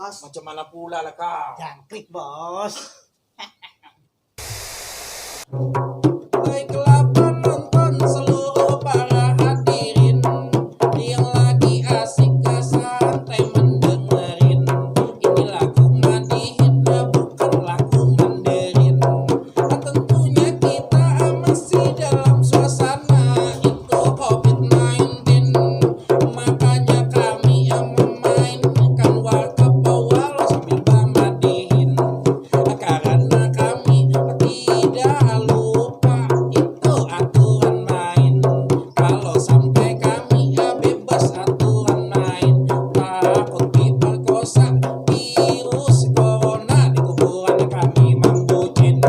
Macam mana pula lah kau? Jangkrik bos. Baiklah penonton seluruh para hadirin yang lagi asik santai mendengerin. Ini lagu Madihin bukan lagu Mandarin. Tentunya kita masih dalam suasana itu COVID-19. Makanya kami memainkan warga bawah sambil bamadihin. Karena kami tidak lupa itu aturan main. Kalau sampai kami bebas aturan main, takut diperkosa virus corona di kuburan kami mambucin.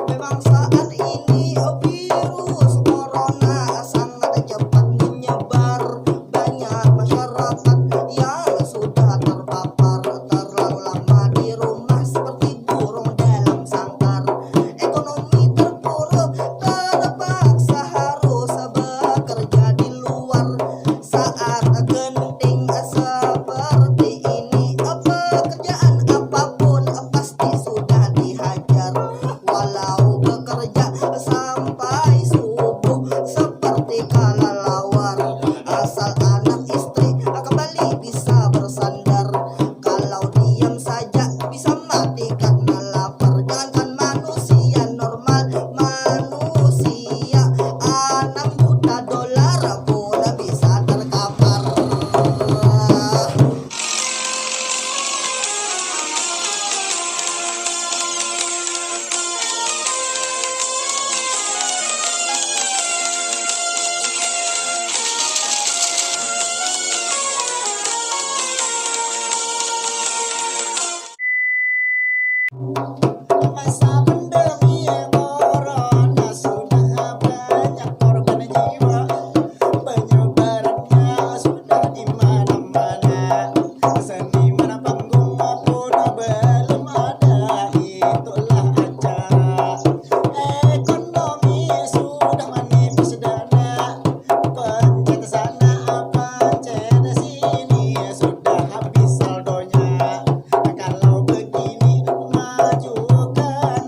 Memang saat ini virus corona sangat cepat menyebar. Banyak masyarakat yang sudah terpapar, terlalu lama di rumah seperti burung dalam sangkar. Ekonomi terpuruk, terpaksa harus bekerja di luar. Saat genting seperti ini, pekerjaan apapun pasti sudah dihajar. Walau bekerja sampai subuh seperti kelelawar, asal anak istri kembali bisa bersandar. Kalau diam saja bisa mati karena lapar. Jangankan manusia normal, manusia 6 juta dolar pun bisa terkapar. Masa pandemi corona sudah banyak korban jiwa, penyebarannya sudah di mana-mana. Seniman panggung pun belum ada, itulah acara. Ekonomi sudah menipis dana, pencet sana pencet sini sudah habis saldonya. Kalau begini majukan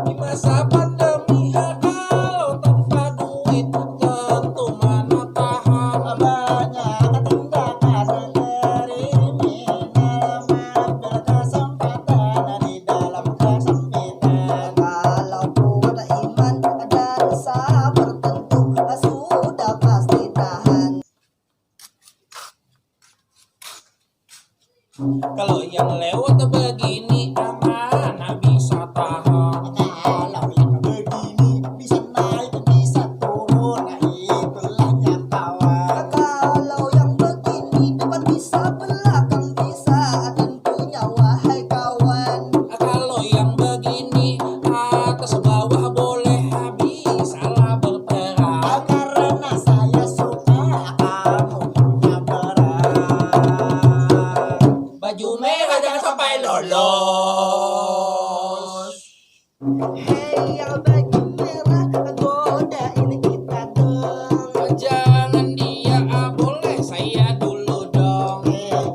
Di masa pandemi kalau tanpa duit tentu mana tahan. Banyak tindakan kriminal mengambil kesempatan di dalam kesempitan. Kalau kuat iman dan sabar tentu sudah pasti tahan. Kalau yang lewat begini aman bisa tahan. Kalau yang begini bisa naik bisa turun, nah itulah yang kawan. Kalau yang begini depan bisa belakang bisa, tentunya wahai kawan. Kalau yang begini atas bawah boleh habis salah berperang. Karena saya suka kamu punya berat. Baju merah jangan sampai lolos. Hei yang baju merah, godain kita dong. Jangan dia boleh saya dulu dong.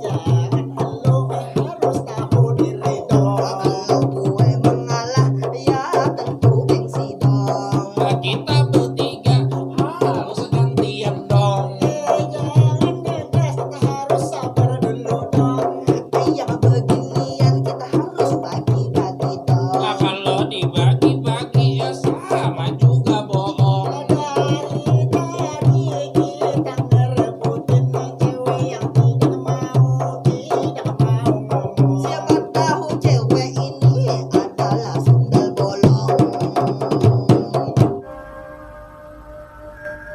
Jangan lu harus tahu diri dong. Kalau gue mengalah ya tentu gengsi dong. Kita bertiga harus gantian dong. Jangan ngegas, harus sabar dulu dong. Yang beginian kita harus bagi-bagi dong. Kalau dibagi-bagi ya sama juga bohong. Dari kita ngerebutin cewek yang tidak mau ngomong. Siapa tahu cewek ini adalah sundal bolong.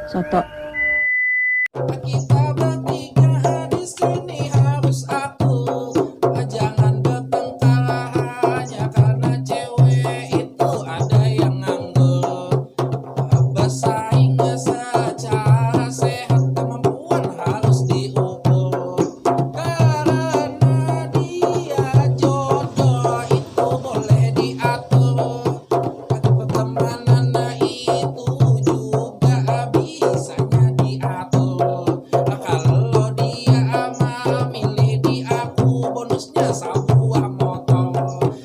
Soto. Kita bertiga di sini harus aku. Jangan bertengkar hanya karena cewek itu ada yang nganggur. Bersaing secara sehat kemampuan harus diukur. Karena dia jodoh itu boleh diatur. Pertemanan itu juga bisanya diatur. Kalau dia memilih di aku bonusnya sebuah motor.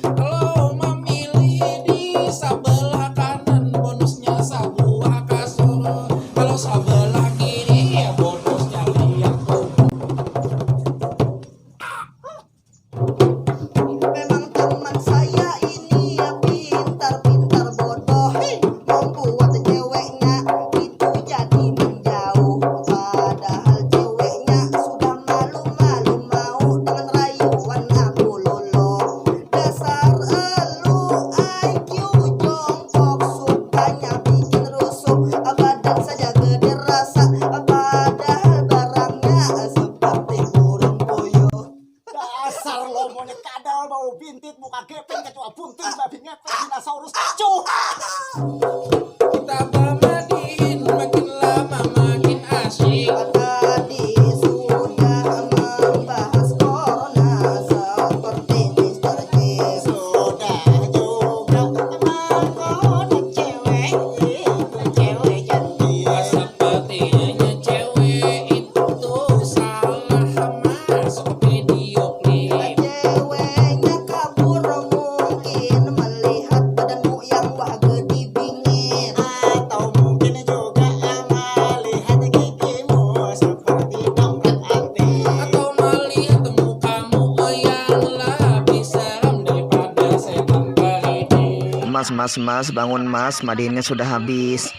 Kalau memilih di sebelah kanan bonusnya sebuah kasur. Kalau sebelah kiri ya bonusnya lihat tuh. Memang teman saya ini ya pintar-pintar bodoh, membuat ceweknya itu jadi menjauh. Padahal ceweknya sudah malu-malu mau dengan rayuan aku lolo. Dasar elu IQ jongkok, sukanya bikin rusuh, badan saja gede rasa, padahal barangnya seperti burung puyuh. Dasar lo monyet kadal bau bintit muka gepeng ketua bunting babi ngepet dinosaurus cuh. Kita bermadiin makin lama makin asyik. Tadi sudah membahas corona seperti Mr. J. Sudah juga menggoda cewek itu cewek cantik. Sepertinya cewek itu salah masuk video klip. Ceweknya kabur mungkin melihat badanmu yang wah gede bingit. Atau mungkin juga melihat gigimu seperti dompet antik. Atau melihat mukamu yang lebih seram daripada setan keledai. Mas, bangun mas, madinnya sudah habis.